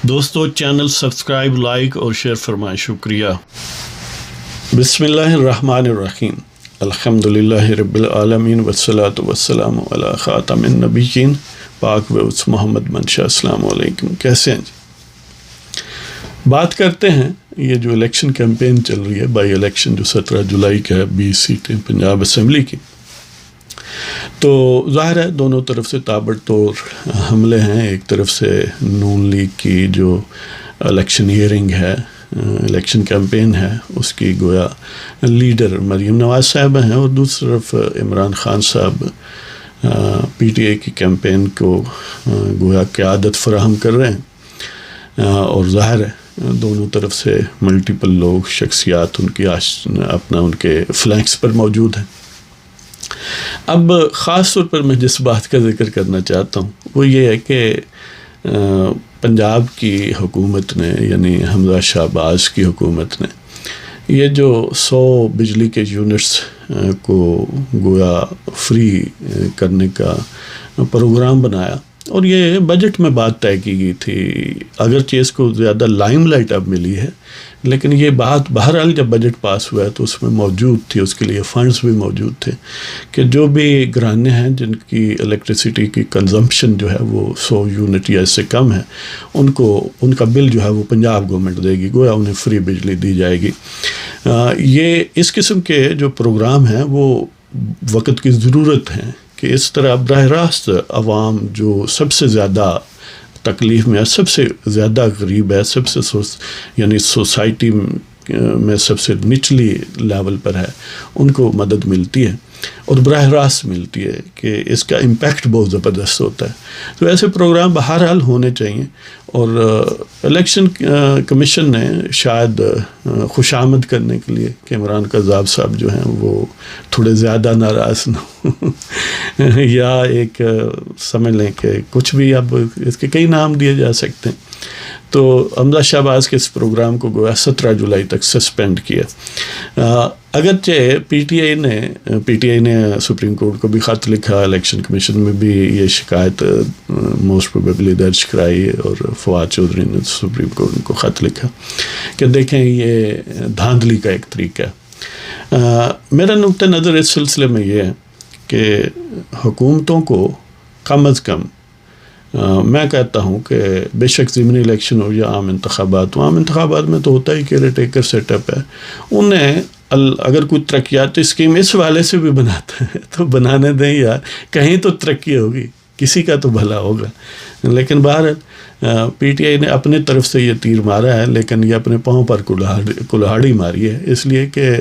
دوستو channel subscribe like اور share فرمائیں، شکریہ۔ بسم اللہ الرحمن الرحیم، الحمدللہ رب العالمین والصلاة والسلام علی خاتم النبیین پاک وعز محمد منشا۔ السلام علیکم، کیسے ہیں جی؟ بات کرتے ہیں یہ جو الیکشن کیمپین چل رہی ہے، بائی الیکشن جو 17 جولائی کا ہے، 20 سیٹیں پنجاب اسمبلی کی، تو ظاہر ہے دونوں طرف سے تابڑ توڑ حملے ہیں۔ ایک طرف سے نون لیگ کی جو الیکشن ہیئرنگ ہے، الیکشن کیمپین ہے، اس کی گویا لیڈر مریم نواز صاحب ہیں، اور دوسری طرف عمران خان صاحب پی ٹی آئی کی کیمپین کو گویا قیادت فراہم کر رہے ہیں، اور ظاہر ہے دونوں طرف سے ملٹیپل لوگ، شخصیات ان کی ان کے فلینکس پر موجود ہیں۔ اب خاص طور پر میں جس بات کا ذکر کرنا چاہتا ہوں وہ یہ ہے کہ پنجاب کی حکومت نے، یعنی حمزہ شہباز کی حکومت نے، یہ جو 100 بجلی کے یونٹس کو گویا فری کرنے کا پروگرام بنایا، اور یہ بجٹ میں بات طے کی گئی تھی، اگرچہ اس کو زیادہ لائم لائٹ اب ملی ہے، لیکن یہ بات بہرحال جب بجٹ پاس ہوا ہے تو اس میں موجود تھی، اس کے لیے فنڈز بھی موجود تھے کہ جو بھی گھرانے ہیں جن کی الیکٹریسٹی کی کنزمپشن جو ہے وہ 100 یونٹ یا اس سے کم ہے، ان کا بل جو ہے وہ پنجاب گورنمنٹ دے گی، گویا انہیں فری بجلی دی جائے گی۔ یہ اس قسم کے جو پروگرام ہیں وہ وقت کی ضرورت ہیں کہ اس طرح براہ راست عوام جو سب سے زیادہ تکلیف میں ہے، سب سے زیادہ غریب ہے، سب سے یعنی سوسائٹی میں سب سے نچلی لیول پر ہے، ان کو مدد ملتی ہے اور براہ راست ملتی ہے کہ اس کا امپیکٹ بہت زبردست ہوتا ہے۔ تو ایسے پروگرام بہرحال ہونے چاہیے، اور الیکشن کمیشن نے شاید خوش آمد کرنے کے لیے کہ عمران قذاب صاحب جو ہیں وہ تھوڑے زیادہ ناراض نہ ہوں یا ایک سمجھ لیں کہ کچھ بھی، اب اس کے کئی نام دیے جا سکتے ہیں، تو حمزہ شہباز کے اس پروگرام کو گویا 17 جولائی تک سسپینڈ کیا۔ اگرچہ پی ٹی آئی نے سپریم کورٹ کو بھی خط لکھا، الیکشن کمیشن میں بھی یہ شکایت موسٹ پروبیبلی درج کرائی، اور فواد چودھری نے سپریم کورٹ کو خط لکھا کہ دیکھیں یہ دھاندلی کا ایک طریقہ ہے۔ میرا نقطہ نظر اس سلسلے میں یہ ہے کہ حکومتوں کو کم از کم، میں کہتا ہوں کہ بے شک ضمنی الیکشن ہو یا عام انتخابات میں تو ہوتا ہی کہ ریٹیکر سیٹ اپ ہے، انہیں اگر کوئی ترقیاتی اسکیم اس والے سے بھی بناتا ہے تو بنانے دیں یار، کہیں تو ترقی ہوگی، کسی کا تو بھلا ہوگا۔ لیکن بہرحال پی ٹی آئی نے اپنے طرف سے یہ تیر مارا ہے، لیکن یہ اپنے پاؤں پر کلہاڑی ماری ہے، اس لیے کہ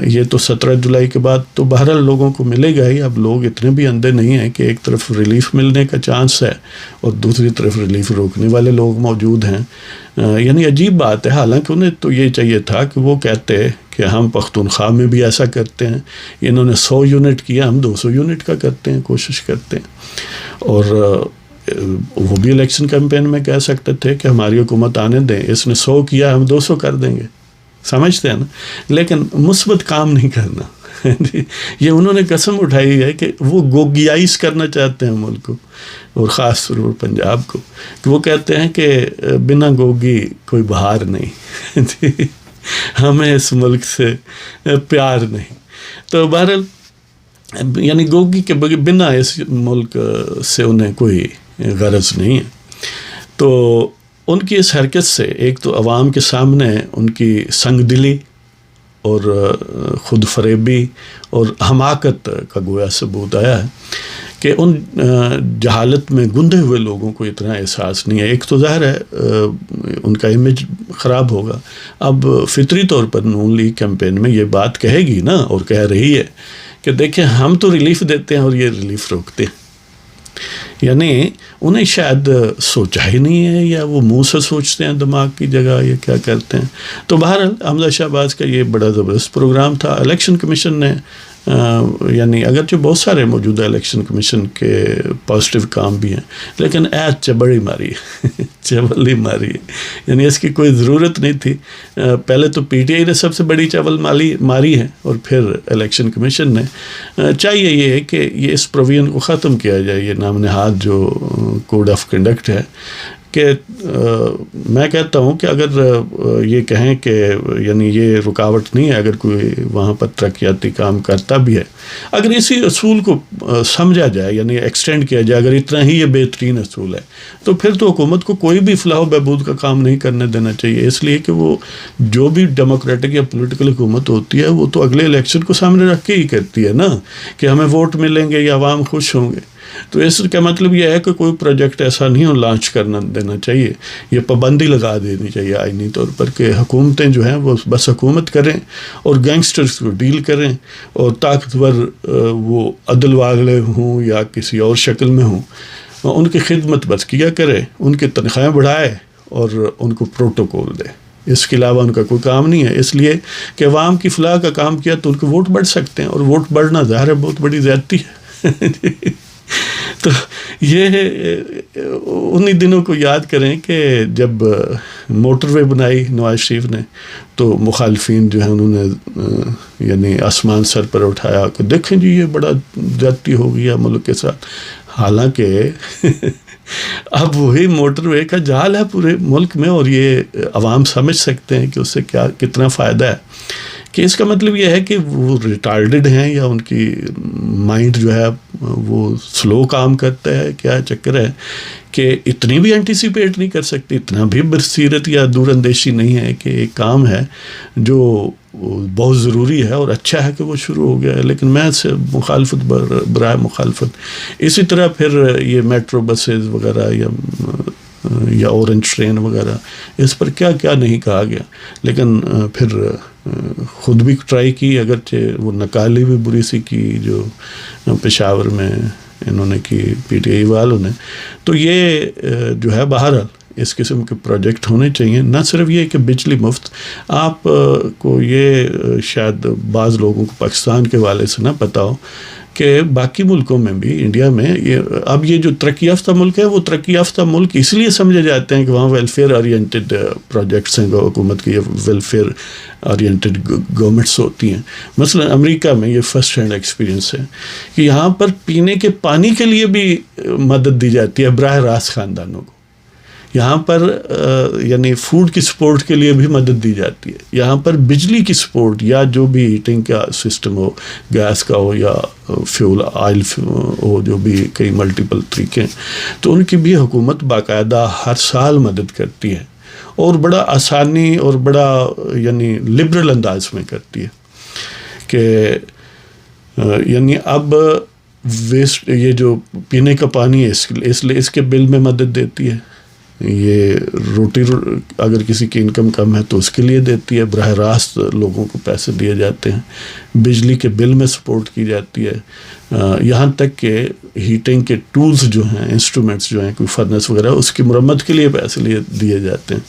یہ تو 17 جولائی کے بعد تو بہرحال لوگوں کو ملے گا ہی۔ اب لوگ اتنے بھی اندھے نہیں ہیں کہ ایک طرف ریلیف ملنے کا چانس ہے اور دوسری طرف ریلیف روکنے والے لوگ موجود ہیں، یعنی عجیب بات ہے۔ حالانکہ انہیں تو یہ چاہیے تھا کہ وہ کہتے کہ ہم پختونخوا میں بھی ایسا کرتے ہیں، انہوں نے 100 یونٹ کیا، ہم 200 یونٹ کا کرتے ہیں، کوشش کرتے ہیں، اور وہ بھی الیکشن کیمپین میں کہہ سکتے تھے کہ ہماری حکومت آنے دیں، اس نے 100 کیا، ہم 200 کر دیں گے، سمجھتے ہیں نا، لیکن مثبت کام نہیں کرنا۔ یہ انہوں نے قسم اٹھائی ہے کہ وہ گوگیائز کرنا چاہتے ہیں ملک کو، اور خاص طور پر پنجاب کو، کہ وہ کہتے ہیں کہ بنا گوگی کوئی بہار نہیں، ہمیں اس ملک سے پیار نہیں۔ تو بہرحال یعنی گوگی کے بنا اس ملک سے انہیں کوئی غرض نہیں ہے۔ تو ان کی اس حرکت سے ایک تو عوام کے سامنے ان کی سنگ دلی اور خود فریبی اور حماقت کا گویا ثبوت آیا ہے کہ ان جہالت میں گندے ہوئے لوگوں کو اتنا احساس نہیں ہے۔ ایک تو ظاہر ہے ان کا امیج خراب ہوگا، اب فطری طور پر نون لیگ کیمپین میں یہ بات کہے گی نا، اور کہہ رہی ہے کہ دیکھیں ہم تو ریلیف دیتے ہیں اور یہ ریلیف روکتے ہیں، یعنی انہیں شاید سوچا ہی نہیں ہے، یا وہ منہ سے سوچتے ہیں دماغ کی جگہ یہ کیا کرتے ہیں۔ تو بہرحال حمزہ شہباز کا یہ بڑا زبردست پروگرام تھا۔ الیکشن کمیشن نے یعنی اگرچہ بہت سارے موجودہ الیکشن کمیشن کے پازیٹیو کام بھی ہیں، لیکن ایت چبڑی ماری ہے، چول ماری ہے، یعنی اس کی کوئی ضرورت نہیں تھی۔ پہلے تو پی ٹی آئی نے سب سے بڑی چول ماری ہے، اور پھر الیکشن کمیشن نے۔ چاہیے یہ ہے کہ یہ اس پروویژن کو ختم کیا جائے، یہ نام نہاد جو کوڈ آف کنڈکٹ ہے، کہ میں کہتا ہوں کہ اگر یہ کہیں کہ یعنی یہ رکاوٹ نہیں ہے اگر کوئی وہاں پر ترقیاتی کام کرتا بھی ہے، اگر اسی اصول کو سمجھا جائے یعنی ایکسٹینڈ کیا جائے، اگر اتنا ہی یہ بہترین اصول ہے تو پھر تو حکومت کو کوئی بھی فلاح و بہبود کا کام نہیں کرنے دینا چاہیے، اس لیے کہ وہ جو بھی ڈیموکریٹک یا پولیٹیکل حکومت ہوتی ہے وہ تو اگلے الیکشن کو سامنے رکھ کے ہی کرتی ہے نا کہ ہمیں ووٹ ملیں گے یا عوام خوش ہوں گے. تو اس کا مطلب یہ ہے کہ کوئی پروجیکٹ ایسا نہیں لانچ کرنا دینا چاہیے، یہ پابندی لگا دینی چاہیے آئینی طور پر کہ حکومتیں جو ہیں وہ بس حکومت کریں اور گینگسٹرز کو ڈیل کریں، اور طاقتور وہ عدل والے ہوں یا کسی اور شکل میں ہوں ان کی خدمت بس کیا کرے، ان کی تنخواہیں بڑھائے اور ان کو پروٹوکول دے، اس کے علاوہ ان کا کوئی کام نہیں ہے. اس لیے کہ عوام کی فلاح کا کام کیا تو ان کے ووٹ بڑھ سکتے ہیں، اور ووٹ بڑھنا ظاہر ہے بہت بڑی زیادتی ہے. تو یہ انہی دنوں کو یاد کریں کہ جب موٹر وے بنائی نواز شریف نے تو مخالفین جو ہیں انہوں نے یعنی آسمان سر پر اٹھایا کہ دیکھیں جی یہ بڑا زیادتی ہو گئی ہے ملک کے ساتھ، حالانکہ اب وہی موٹر وے کا جال ہے پورے ملک میں، اور یہ عوام سمجھ سکتے ہیں کہ اس سے کیا کتنا فائدہ ہے. کہ اس کا مطلب یہ ہے کہ وہ ریٹارڈڈ ہیں یا ان کی مائنڈ جو ہے وہ سلو کام کرتا ہے، کیا چکر ہے کہ اتنی بھی انٹیسپیٹ نہیں کر سکتی، اتنا بھی بصیرت یا دور اندیشی نہیں ہے کہ ایک کام ہے جو بہت ضروری ہے اور اچھا ہے کہ وہ شروع ہو گیا ہے لیکن میں سے مخالفت برائے مخالفت. اسی طرح پھر یہ میٹرو بسز وغیرہ یا اورنج ٹرین وغیرہ اس پر کیا کیا نہیں کہا گیا، لیکن پھر خود بھی ٹرائی کی، اگرچہ وہ نکالی بھی بری سی کی جو پشاور میں انہوں نے کی پی ٹی آئی والوں نے. تو یہ جو ہے بہرحال اس قسم کے پروجیکٹ ہونے چاہیے. نہ صرف یہ کہ بجلی مفت، آپ کو یہ شاید بعض لوگوں کو پاکستان کے حوالے سے نہ پتہ ہو کہ باقی ملکوں میں بھی انڈیا میں اب یہ جو ترقی یافتہ ملک ہے وہ ترقی یافتہ ملک اس لیے سمجھے جاتے ہیں کہ وہاں ویلفیئر اورینٹڈ پروجیکٹس ہیں، حکومت کی ویلفیئر اورینٹڈ گورنمنٹس ہوتی ہیں. مثلا امریکہ میں یہ فرسٹ ہینڈ ایکسپیرینس ہے کہ یہاں پر پینے کے پانی کے لیے بھی مدد دی جاتی ہے براہ راست خاندانوں کو. یہاں پر یعنی فوڈ کی سپورٹ کے لیے بھی مدد دی جاتی ہے. یہاں پر بجلی کی سپورٹ یا جو بھی ہیٹنگ کا سسٹم ہو، گیس کا ہو یا فیول آئل ہو، جو بھی کئی ملٹیپل طریقے ہیں، تو ان کی بھی حکومت باقاعدہ ہر سال مدد کرتی ہے اور بڑا آسانی اور بڑا یعنی لبرل انداز میں کرتی ہے. کہ یعنی اب ویسٹ یہ جو پینے کا پانی ہے اس کے بل میں مدد دیتی ہے، یہ روٹی اگر کسی کی انکم کم ہے تو اس کے لیے دیتی ہے، براہ راست لوگوں کو پیسے دیے جاتے ہیں، بجلی کے بل میں سپورٹ کی جاتی ہے، یہاں تک کہ ہیٹنگ کے ٹولز جو ہیں، انسٹرومنٹس جو ہیں، کوئی فرنس وغیرہ اس کی مرمت کے لیے پیسے دیے جاتے ہیں.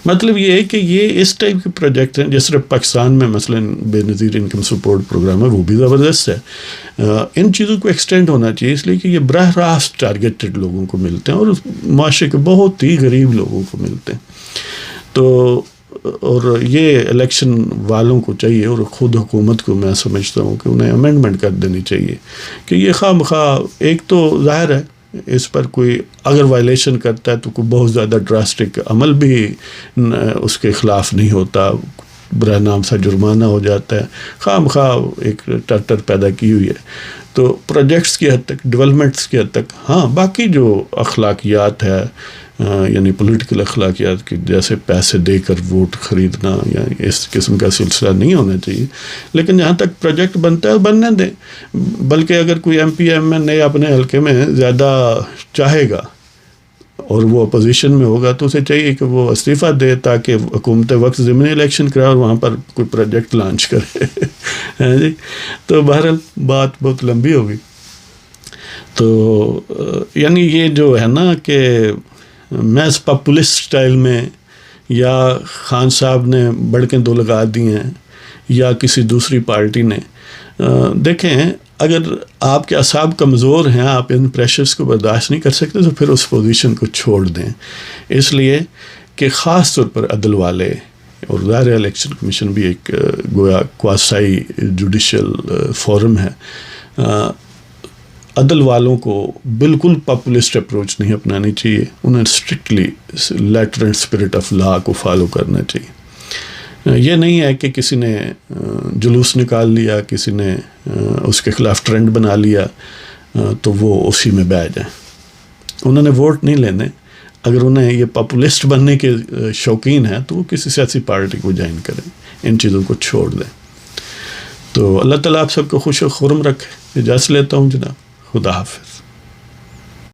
مطلب یہ ہے کہ یہ اس ٹائپ کے پروجیکٹ ہیں. جس طرح پاکستان میں مثلا بے نظیر انکم سپورٹ پروگرام ہے وہ بھی زبردست ہے. ان چیزوں کو ایکسٹینڈ ہونا چاہیے اس لیے کہ یہ براہ راست ٹارگیٹڈ لوگوں کو ملتے ہیں اور معاشرے کے بہت ہی غریب لوگوں کو ملتے ہیں. تو اور یہ الیکشن والوں کو چاہیے اور خود حکومت کو میں سمجھتا ہوں کہ انہیں امینڈمنٹ کر دینی چاہیے کہ یہ خواہ مخواہ ایک تو ظاہر ہے اس پر کوئی اگر وائلیشن کرتا ہے تو کوئی بہت زیادہ ڈراسٹک عمل بھی اس کے خلاف نہیں ہوتا، براہ نام سا جرمانہ ہو جاتا ہے، خواہ مخواہ ایک ٹرٹر پیدا کی ہوئی ہے. تو پروجیکٹس کی حد تک، ڈیولپمنٹس کی حد تک ہاں، باقی جو اخلاقیات ہے یعنی پولیٹیکل اخلاقیات کی جیسے پیسے دے کر ووٹ خریدنا یا اس قسم کا سلسلہ نہیں ہونا چاہیے، لیکن جہاں تک پروجیکٹ بنتا ہے بننے دیں. بلکہ اگر کوئی ایم پی ایم این اے اپنے حلقے میں زیادہ چاہے گا اور وہ اپوزیشن میں ہوگا تو اسے چاہیے کہ وہ استعفیٰ دے تاکہ حکومت وقت ضمنی الیکشن کرائے اور وہاں پر کوئی پروجیکٹ لانچ کرے. جی تو بہرحال بات بہت لمبی ہوگی. تو یعنی یہ جو ہے نا کہ میس پاپولسٹ اسٹائل میں یا خان صاحب نے بڑکیں دو لگا دی ہیں یا کسی دوسری پارٹی نے، دیکھیں اگر آپ کے اعصاب کمزور ہیں، آپ ان پریشرز کو برداشت نہیں کر سکتے تو پھر اس پوزیشن کو چھوڑ دیں. اس لیے کہ خاص طور پر عدل والے اور ظاہر الیکشن کمیشن بھی ایک گویا کواسائی جوڈیشل فورم ہے، عدل والوں کو بالکل پاپولسٹ اپروچ نہیں اپنانی چاہیے، انہیں strictly letter and spirit of law کو فالو کرنا چاہیے۔ یہ نہیں ہے کہ کسی نے جلوس نکال لیا، کسی نے اس کے خلاف ٹرینڈ بنا لیا تو وہ اسی میں بہہ جائیں۔ انہوں نے ووٹ نہیں لینے، اگر انہیں یہ پاپولسٹ بننے کے شوقین ہیں تو وہ کسی سیاسی پارٹی کو جوائن کریں، ان چیزوں کو چھوڑ دیں۔ تو اللہ تعالیٰ آپ سب کو خوش و خرم رکھے۔ اجازت لیتا ہوں جناب، خدا حافظ۔